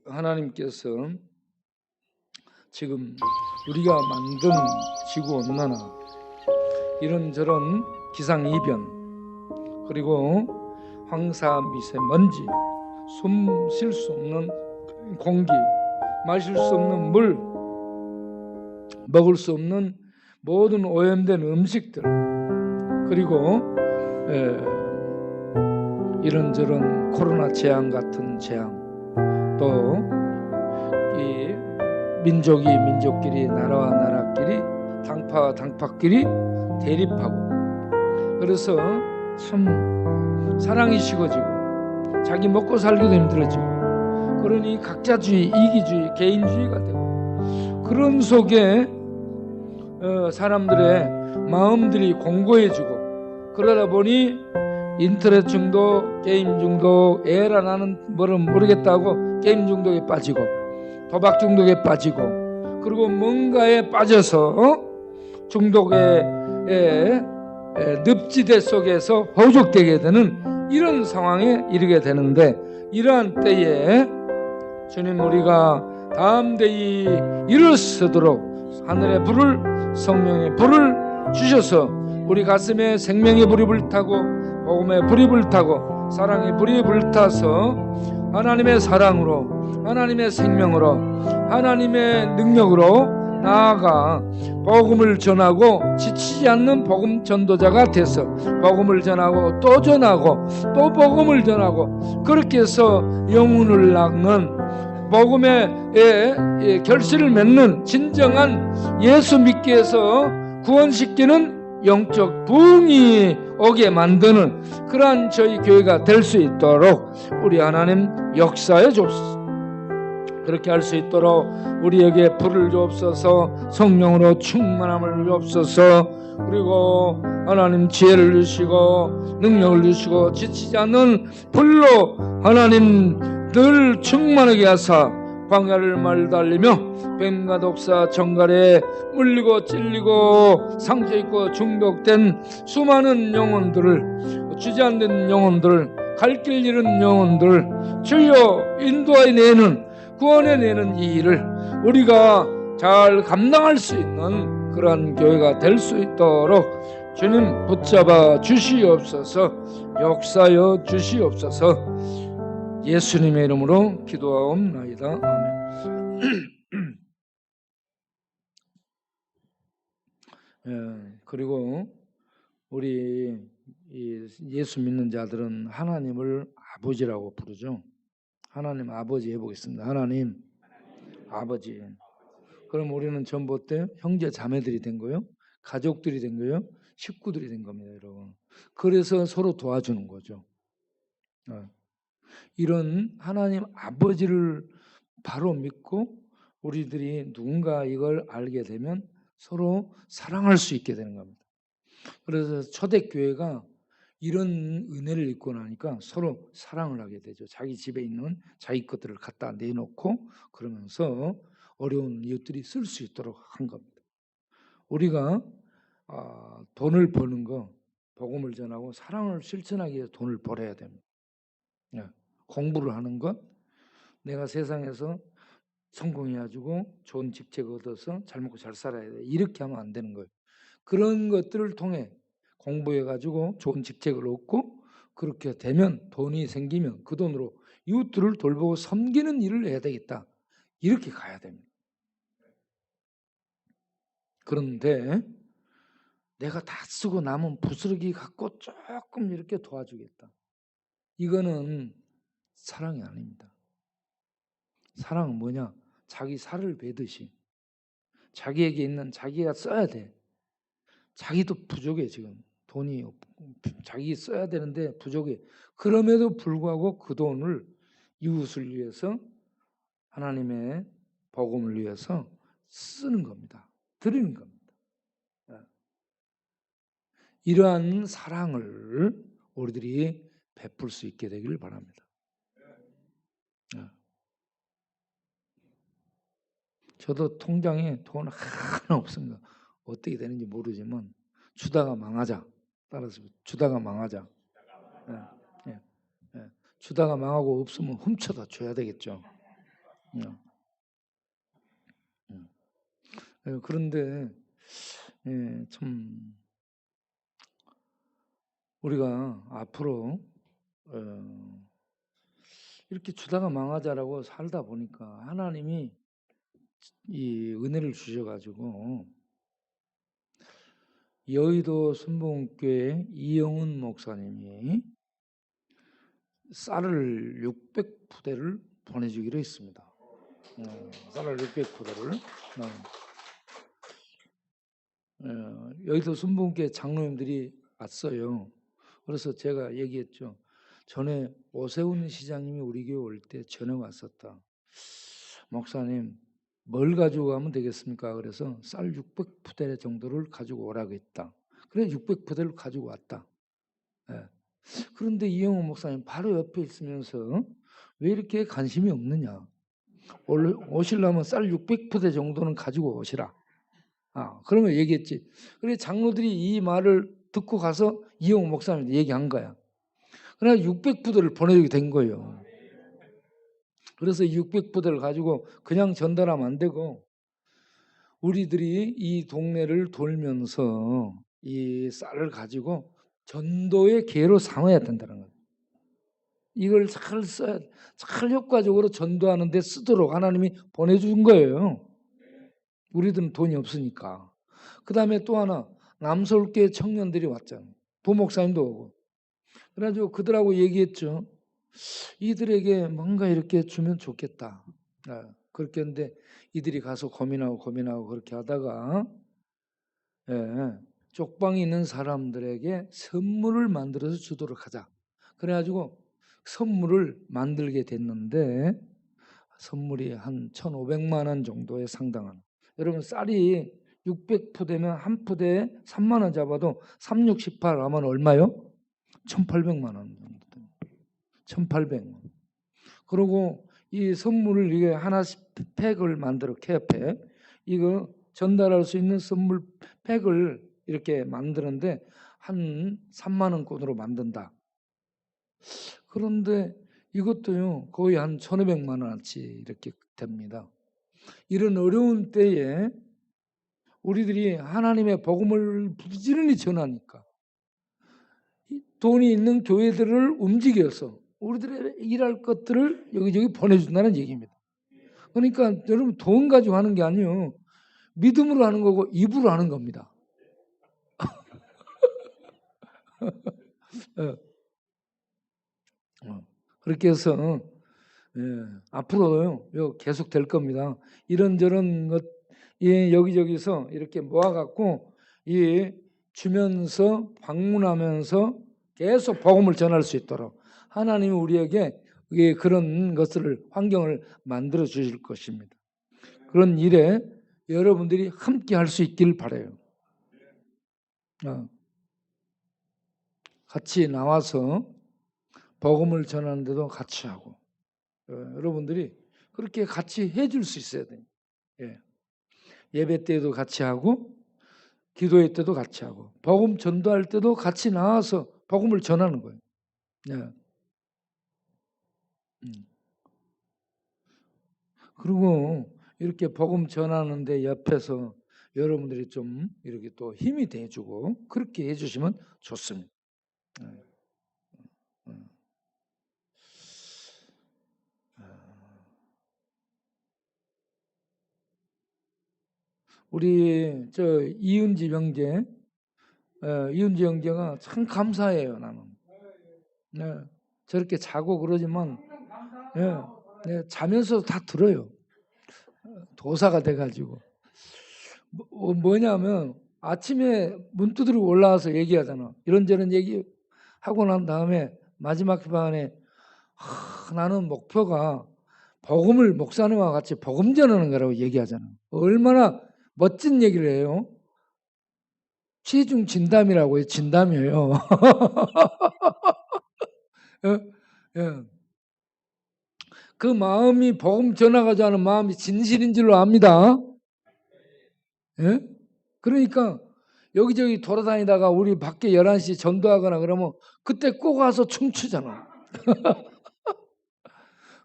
하나님께서 지금 우리가 만든 지구온난화 이런저런 기상이변 그리고 황사 미세먼지 숨 쉴 수 없는 공기 마실 수 없는 물 먹을 수 없는 모든 오염된 음식들 그리고 이런저런 코로나 재앙 같은 재앙 또 이 민족끼리 나라와 나라끼리 당파와 당파끼리 대립하고 그래서 참 사랑이 식어지고 자기 먹고 살기도 힘들어지고 그러니 각자주의, 이기주의, 개인주의가 되고 그런 속에 사람들의 마음들이 공고해지고 그러다 보니 인터넷 중독, 게임 중독, 애라 나는 뭐를 모르겠다고 게임 중독에 빠지고 도박 중독에 빠지고 그리고 뭔가에 빠져서 중독의 늪지대 속에서 허우적대게 되는 이런 상황에 이르게 되는데 이러한 때에 주님 우리가 다음 대이 일어서도록 하늘의 불을 성령의 불을 주셔서 우리 가슴에 생명의 불이 불타고 복음의 불이 불타고 사랑의 불이 불타서 하나님의 사랑으로, 하나님의 생명으로, 하나님의 능력으로 나아가 복음을 전하고 지치지 않는 복음 전도자가 돼서 복음을 전하고 또 전하고 또 복음을 전하고, 그렇게 해서 영혼을 낳는 복음의 결실을 맺는 진정한 예수 믿게 해서 구원시키는 영적 부흥이 오게 만드는 그러한 저희 교회가 될 수 있도록 우리 하나님 역사해 주옵소서. 그렇게 할 수 있도록 우리에게 불을 주옵소서, 성령으로 충만함을 주옵소서, 그리고 하나님 지혜를 주시고 능력을 주시고 지치지 않는 불로 하나님 늘 충만하게 하사 광야를 말달리며 뱀과 독사 정갈에 물리고 찔리고 상처입고 중독된 수많은 영혼들을, 주저앉은 영혼들을, 갈 길 잃은 영혼들을 주여 인도하여 내는, 구원해 내는 이 일을 우리가 잘 감당할 수 있는 그러한 교회가 될 수 있도록 주님 붙잡아 주시옵소서, 역사여 주시옵소서. 예수님의 이름으로 기도하옵나이다. 아멘. 그리고 우리 예수 믿는 자들은 하나님을 아버지라고 부르죠. 하나님 아버지 해보겠습니다. 하나님 아버지. 그럼 우리는 전부 어때요? 형제 자매들이 된 거예요? 가족들이 된 거예요? 식구들이 된 겁니다, 여러분. 그래서 서로 도와주는 거죠. 이런 하나님 아버지를 바로 믿고 우리들이 누군가 이걸 알게 되면 서로 사랑할 수 있게 되는 겁니다. 그래서 초대교회가 이런 은혜를 입고 나니까 서로 사랑을 하게 되죠. 자기 집에 있는 자기 것들을 갖다 내놓고 그러면서 어려운 이웃들이 쓸 수 있도록 한 겁니다. 우리가 돈을 버는 거, 복음을 전하고 사랑을 실천하기 위해서 돈을 벌어야 됩니다. 공부를 하는 것, 내가 세상에서 성공해가지고 좋은 직책 얻어서 잘 먹고 잘 살아야 돼, 이렇게 하면 안 되는 거예요. 그런 것들을 통해 공부해가지고 좋은 직책을 얻고 그렇게 되면, 돈이 생기면 그 돈으로 이웃들을 돌보고 섬기는 일을 해야 되겠다, 이렇게 가야 됩니다. 그런데 내가 다 쓰고 남은 부스러기 갖고 조금 이렇게 도와주겠다, 이거는 사랑이 아닙니다. 사랑은 뭐냐? 자기 살을 베듯이 자기에게 있는, 자기가 써야 돼. 자기도 부족해. 지금 돈이 자기 써야 되는데 부족해. 그럼에도 불구하고 그 돈을 이웃을 위해서, 하나님의 복음을 위해서 쓰는 겁니다. 드리는 겁니다. 이러한 사랑을 우리들이 베풀 수 있게 되기를 바랍니다. 저도 통장에 돈 하나 없습니다. 어떻게 되는지 모르지만 주다가 망하자. 따라서 주다가 망하자. 주다가 망하고 없으면 훔쳐다 줘야 되겠죠. 그런데 참 우리가 앞으로 이렇게 주다가 망하자라고 살다 보니까 하나님이 이 은혜를 주셔가지고 여의도 순복음교회 이영훈 목사님이 쌀을 600푸대를 보내주기로 했습니다. 쌀을 600푸대를. 여의도 순복음교회 장로님들이 왔어요. 그래서 제가 얘기했죠. 전에 오세훈 시장님이 우리 교회 올 때 전에 왔었다. 목사님, 뭘 가지고 가면 되겠습니까? 그래서 쌀 600푸대 정도를 가지고 오라고 했다. 그래 600푸대를 가지고 왔다. 그런데 이영호 목사님 바로 옆에 있으면서 왜 이렇게 관심이 없느냐? 오시려면 쌀 600푸대 정도는 가지고 오시라. 그러면 얘기했지. 그래 장로들이 이 말을 듣고 가서 이영호 목사님한테 얘기한 거야. 그러나 600푸대를 보내주게 된 거예요. 그래서 600부대를 가지고 그냥 전달하면 안 되고 우리들이 이 동네를 돌면서 이 쌀을 가지고 전도의 계로 삼아야 된다는 거예요. 이걸 잘 써야, 잘 효과적으로 전도하는 데 쓰도록 하나님이 보내준 거예요. 우리들은 돈이 없으니까. 그 다음에 또 하나, 남서울교회 청년들이 왔잖아요. 부목사님도 오고. 그래가지고 그들하고 얘기했죠. 이들에게 뭔가 이렇게 주면 좋겠다. 그렇게 했는데 이들이 가서 고민하고 그렇게 하다가 쪽방이 있는 사람들에게 선물을 만들어서 주도록 하자. 그래가지고 선물을 만들게 됐는데 선물이 한 1,500만 원 정도에 상당한. 여러분 쌀이 600푸대면 한 푸대에 3만 원 잡아도 3, 6, 18 하면 얼마요? 1,800만 원 정도 됩니다. 1,800만 원. 그리고 이 선물을 이게 하나씩 팩을 만들어 케어팩 이거 전달할 수 있는 선물 팩을 이렇게 만드는데 한 3만 원권으로 만든다. 그런데 이것도요 거의 한 1,500만 원어치 이렇게 됩니다. 이런 어려운 때에 우리들이 하나님의 복음을 부지런히 전하니까 돈이 있는 교회들을 움직여서 우리들의 일할 것들을 여기저기 보내준다는 얘기입니다. 그러니까 여러분 돈 가지고 하는 게 아니에요. 믿음으로 하는 거고 입으로 하는 겁니다. 그렇게 해서 앞으로요 계속 될 겁니다. 이런저런 것 여기저기서 이렇게 모아갖고 주면서 방문하면서 계속 복음을 전할 수 있도록 하나님이 우리에게 그런 것을 환경을 만들어 주실 것입니다. 그런 일에 여러분들이 함께 할 수 있길 바라요. 같이 나와서 복음을 전하는데도 같이 하고 여러분들이 그렇게 같이 해줄 수 있어야 돼요. 예배 때도 같이 하고 기도회 때도 같이 하고 복음 전도할 때도 같이 나와서 복음을 전하는 거예요. 그리고 이렇게 복음 전하는데 옆에서 여러분들이 좀 이렇게 또 힘이 돼주고 그렇게 해주시면 좋습니다. 우리 이은지 형제가 참 감사해요. 나는 저렇게 자고 그러지만 자면서도 다 들어요. 도사가 돼가지고 뭐냐면 아침에 문 두드리고 올라와서 얘기하잖아. 이런저런 얘기하고 난 다음에 마지막 시간에 나는 목표가 복음을 목사님과 같이 복음 전하는 거라고 얘기하잖아. 얼마나 멋진 얘기를 해요. 취중 진담이라고 해요. 진담이에요. 그 마음이 복음 전하고자 하는 마음이 진실인 줄로 압니다. 그러니까 여기저기 돌아다니다가 우리 밖에 11시 전도하거나 그러면 그때 꼭 와서 춤추잖아.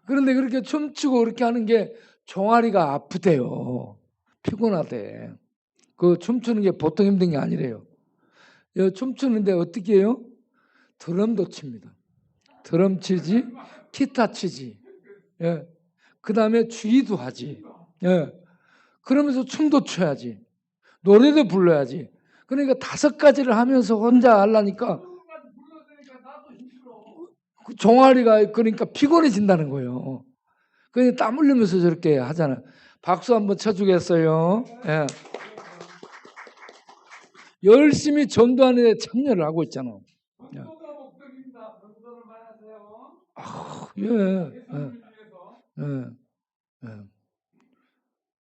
그런데 그렇게 춤추고 그렇게 하는 게 종아리가 아프대요. 피곤하대. 그 춤추는 게 보통 힘든 게 아니래요. 춤추는데 어떻게 해요? 드럼도 칩니다. 드럼 치지, 기타 치지. 그 다음에 주의도 하지. 그러면서 춤도 춰야지. 노래도 불러야지. 그러니까 5가지를 하면서 혼자 하려니까 종아리가 그러니까 피곤해진다는 거예요. 그러니까 땀 흘리면서 저렇게 하잖아요. 박수 한번 쳐주겠어요. 열심히 전도하는 데 참여를 하고 있잖아.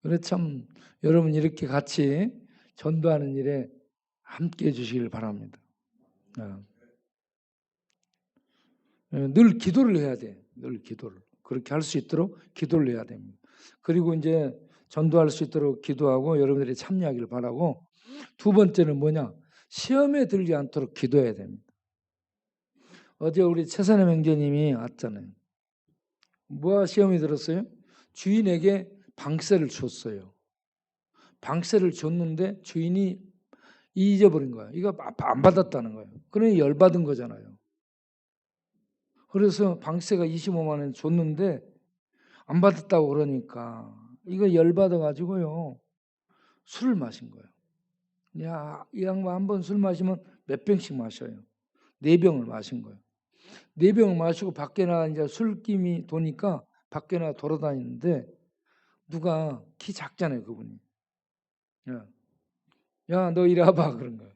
그래 참 여러분 이렇게 같이 전도하는 일에 함께 해주시길 바랍니다. 늘 기도를 해야 돼. 늘 기도를. 그렇게 할 수 있도록 기도를 해야 됩니다. 그리고 이제 전도할 수 있도록 기도하고 여러분들이 참여하길 바라고 두 번째는 뭐냐? 시험에 들지 않도록 기도해야 됩니다. 어제 우리 최선의 형제님이 왔잖아요. 뭐가 시험이 들었어요? 주인에게 방세를 줬어요. 방세를 줬는데 주인이 잊어버린 거야. 이거 안 받았다는 거예요. 그러니 열받은 거잖아요. 그래서 방세가 25만 원 줬는데 안 받았다고 그러니까 이거 열받아 가지고요. 술을 마신 거예요. 야, 이 양반 한 번 술 마시면 몇 병씩 마셔요. 4병을 마신 거예요. 4병을 마시고 밖에 나가 이제 술김이 도니까 밖에 나가 돌아다니는데 누가 키 작잖아요, 그분이. 야, 너 이리 와봐 그런 거예요.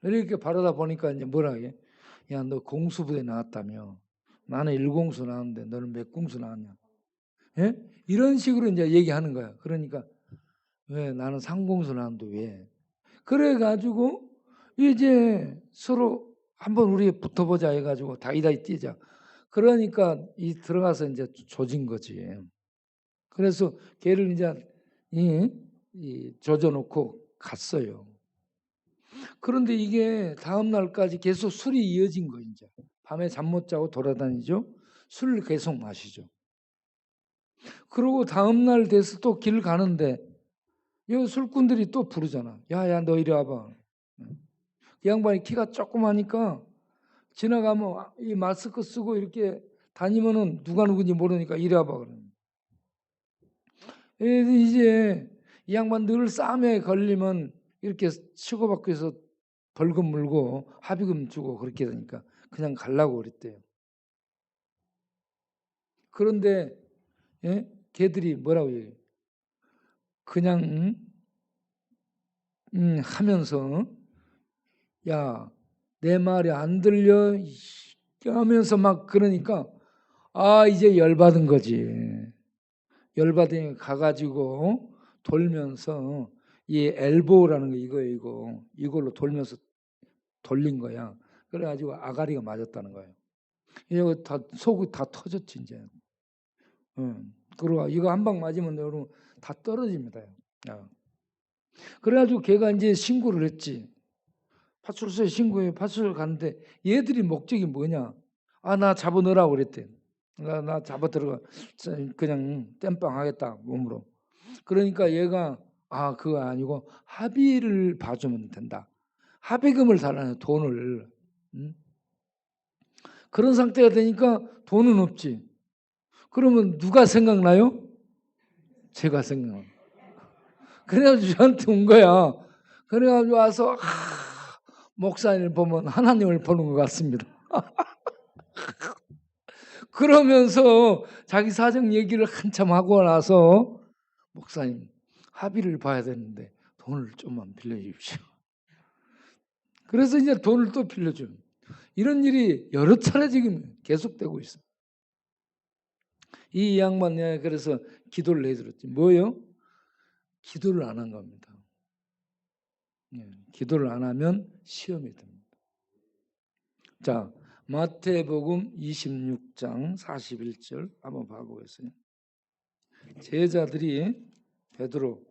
이렇게 바라다 보니까 이제 뭐라 해? 야, 너 공수부대 나왔다며. 나는 1공수 나왔는데 너는 몇 공수 나왔냐? 예? 이런 식으로 이제 얘기하는 거야. 그러니까 왜 나는 3공수 나왔는데 왜? 그래가지고 이제 서로 한번 우리 붙어보자 해가지고 다이다이 뛰자. 그러니까 이 들어가서 이제 조진 거지. 그래서 걔를 이제 조져놓고 갔어요. 그런데 이게 다음 날까지 계속 술이 이어진 거 이제. 밤에 잠 못 자고 돌아다니죠. 술을 계속 마시죠. 그러고 다음 날 돼서 또 길 가는데 이 술꾼들이 또 부르잖아. 야야 너 이리 와봐. 이 양반이 키가 조그마니까 지나가면 이 마스크 쓰고 이렇게 다니면은 누가 누군지 모르니까 이리 와봐 그러는. 이제 이 양반 늘 싸움에 걸리면 이렇게 치고받고 해서 벌금 물고 합의금 주고 그렇게 되니까 그냥 가려고 그랬대요. 그런데 걔들이 뭐라고 얘기해요? 그냥 하면서 야, 내 말이 안 들려 하면서 막 그러니까 이제 열받은 거지. 열받으니 가가지고 돌면서 이 엘보라는 거 이걸로 돌면서 돌린 거야. 그래가지고 아가리가 맞았다는 거예요. 이거 다 속이 다 터졌지 이제. 그리고 이거 한 방 맞으면 여러분 다 떨어집니다. 그래가지고 걔가 이제 신고를 했지. 파출소에 신고해. 파출소 갔는데 얘들이 목적이 뭐냐? 나 잡아넣으라고 그랬대. 나 잡아 들어가 그냥 땜빵 하겠다 몸으로. 그러니까 얘가 그거 아니고 합의를 봐주면 된다. 합의금을 달라는 돈을. 그런 상태가 되니까 돈은 없지. 그러면 누가 생각나요? 제가 생각나. 그래가지고 저한테 온 거야. 그래가지고 와서 목사님을 보면 하나님을 보는 것 같습니다. 그러면서 자기 사정 얘기를 한참 하고 나서 목사님 합의를 봐야 되는데 돈을 좀만 빌려주십시오. 그래서 이제 돈을 또 빌려줘요. 이런 일이 여러 차례 지금 계속되고 있어요. 이 양반이 그래서 기도를 해드렸지. 뭐요? 기도를 안 한 겁니다. 기도를 안 하면 시험이 됩니다. 자, 마태복음 26장 41절 한번 봐보겠어요. 제자들이 베드로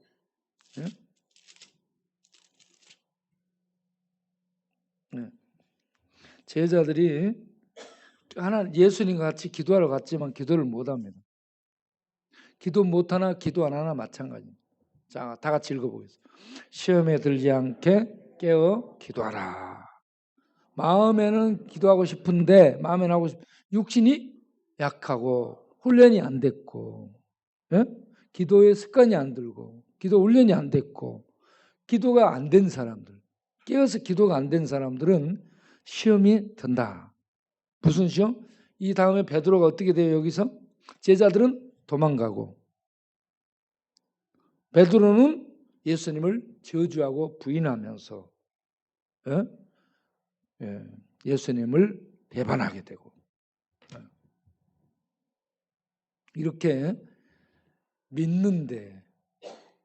제자들이 예수님과 같이 기도하러 갔지만 기도를 못합니다. 기도 못하나 기도 안 하나 마찬가지입니다. 자, 다 같이 읽어보겠습니다. 시험에 들지 않게 깨어 기도하라. 마음에는 기도하고 싶은데 마음에는 하고 육신이 약하고 훈련이 안 됐고 기도의 습관이 안 들고 기도 훈련이 안 됐고 기도가 안 된 사람들 깨어서 기도가 안 된 사람들은 시험이 든다. 무슨 시험? 이 다음에 베드로가 어떻게 돼요? 여기서 제자들은 도망가고 베드로는 예수님을 저주하고 부인하면서 예수님을 배반하게 되고 이렇게 믿는데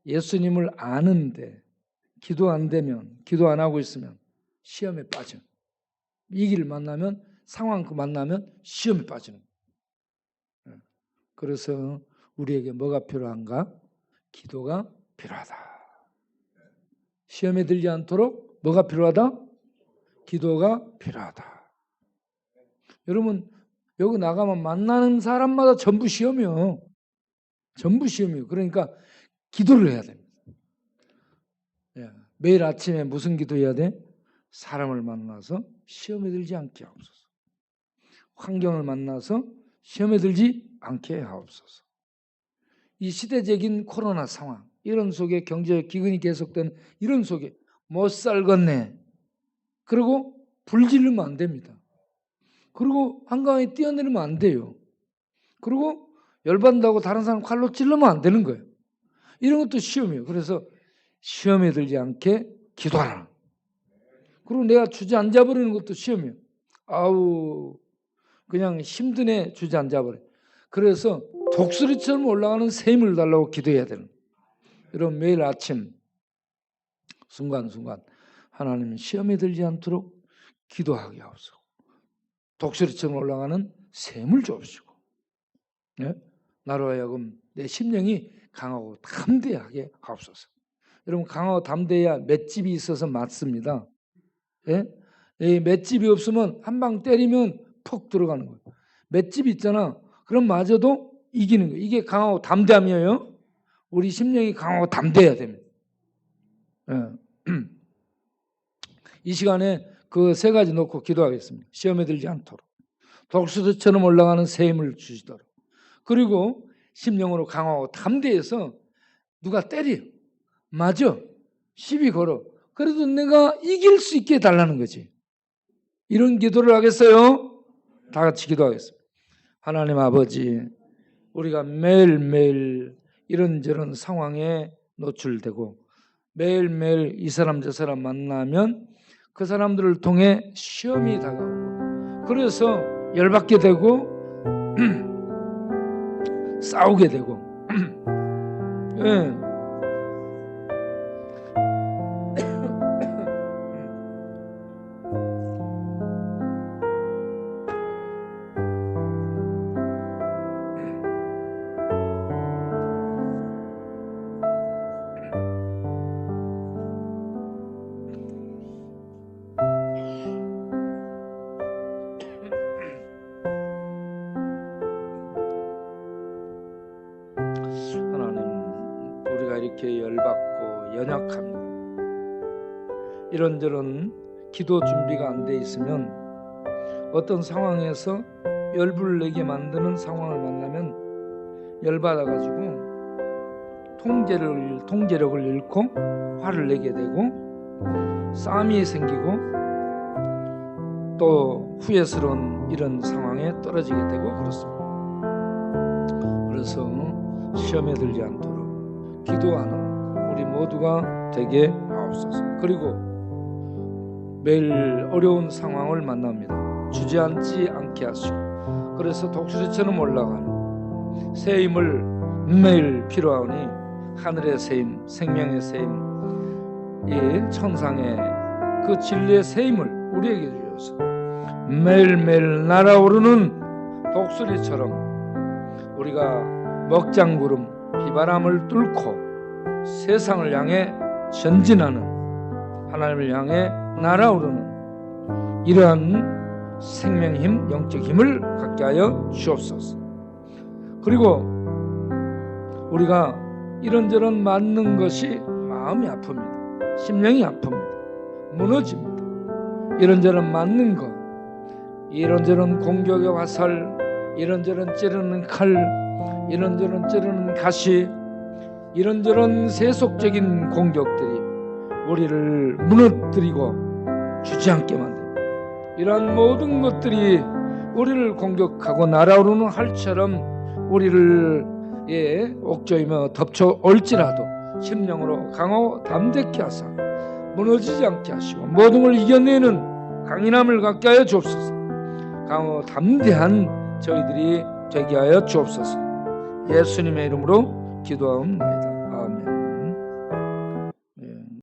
예수님을 아는데 기도 안 되면 기도 안 하고 있으면 시험에 빠져. 이 길을 만나면 상황 만나면 시험에 빠지는 거예요. 그래서 우리에게 뭐가 필요한가? 기도가 필요하다. 시험에 들지 않도록 뭐가 필요하다? 기도가 필요하다. 여러분 여기 나가면 만나는 사람마다 전부 시험이요. 전부 시험이요. 그러니까 기도를 해야 됩니다. 매일 아침에 무슨 기도해야 돼? 사람을 만나서 시험에 들지 않게 하옵소서. 환경을 만나서 시험에 들지 않게 하옵소서. 이 시대적인 코로나 상황, 이런 속에 경제 기근이 계속된 이런 속에 못 살겠네. 그리고 불지르면 안 됩니다. 그리고 한강에 뛰어내리면 안 돼요. 그리고 열받는다고 다른 사람 칼로 찔르면 안 되는 거예요. 이런 것도 시험이에요. 그래서 시험에 들지 않게 기도하라. 그리고 내가 주저앉아버리는 것도 시험이에요. 아우 그냥 힘드네 주저앉아버려. 그래서 독수리처럼 올라가는 새 힘을 달라고 기도해야 되는 거예요. 여러분 매일 아침 순간순간 하나님은 시험에 들지 않도록 기도하게 하옵소서. 독수리처럼 올라가는 새 힘을 주옵시고, 네? 나로 하여금 내 심령이 강하고 담대하게 하옵소서. 여러분 강하고 담대해야 맷집이 있어서 맞습니다. 예? 이 맷집이 없으면 한 방 때리면 퍽 들어가는 거예요. 맷집이 있잖아. 그럼 마저도 이기는 거예요. 이게 강하고 담대함이에요. 우리 심령이 강하고 담대해야 됩니다. 예. 이 시간에 그 세 가지 놓고 기도하겠습니다. 시험에 들지 않도록, 독수리처럼 올라가는 새 힘을 주시도록, 그리고 심령으로 강하고 담대해서 누가 때려, 맞아, 시비 걸어, 그래도 내가 이길 수 있게 해달라는 거지. 이런 기도를 하겠어요? 다 같이 기도하겠습니다. 하나님 아버지, 우리가 매일매일 이런저런 상황에 노출되고 매일매일 이 사람 저 사람 만나면 그 사람들을 통해 시험이 다가오고, 그래서 열받게 되고 싸우게 되고 예. 이렇게 열받고 연약합니다. 이런저런 기도 준비가 안 돼 있으면 어떤 상황에서 열불을 내게 만드는 상황을 만나면 열받아가지고 통제력을 잃고 화를 내게 되고 싸움이 생기고 또 후회스러운 이런 상황에 떨어지게 되고 그렇습니다. 그래서 시험에 들지 않도록 기도하는 우리 모두가 되게 하옵소서. 그리고 매일 어려운 상황을 만납니다. 주저앉지 않게 하시고, 그래서 독수리처럼 올라가는 새 힘을 매일 필요하오니 하늘의 새 힘, 생명의 새 힘, 이 천상의 그 진리의 새 힘을 우리에게 주셔서 매일매일 날아오르는 독수리처럼 우리가 먹장구름 비바람을 뚫고 세상을 향해 전진하는, 하나님을 향해 날아오르는 이러한 생명힘, 영적 힘을 갖게 하여 주옵소서. 그리고 우리가 이런저런 맞는 것이 마음이 아픕니다. 심령이 아픕니다. 무너집니다. 이런저런 맞는 것, 이런저런 공격의 화살, 이런저런 찌르는 칼, 이런저런 찌르는 가시, 이런저런 세속적인 공격들이 우리를 무너뜨리고 주저앉게 만듭니다. 이러한 모든 것들이 우리를 공격하고 날아오르는 활처럼 우리를 옥조이며 덮쳐올지라도 심령으로 강하고 담대케 하사 무너지지 않게 하시고 모든 걸 이겨내는 강인함을 갖게 하여 주옵소서. 강하고 담대한 저희들이 되게 하여 주옵소서. 예수님의 이름으로 기도하옵나이다.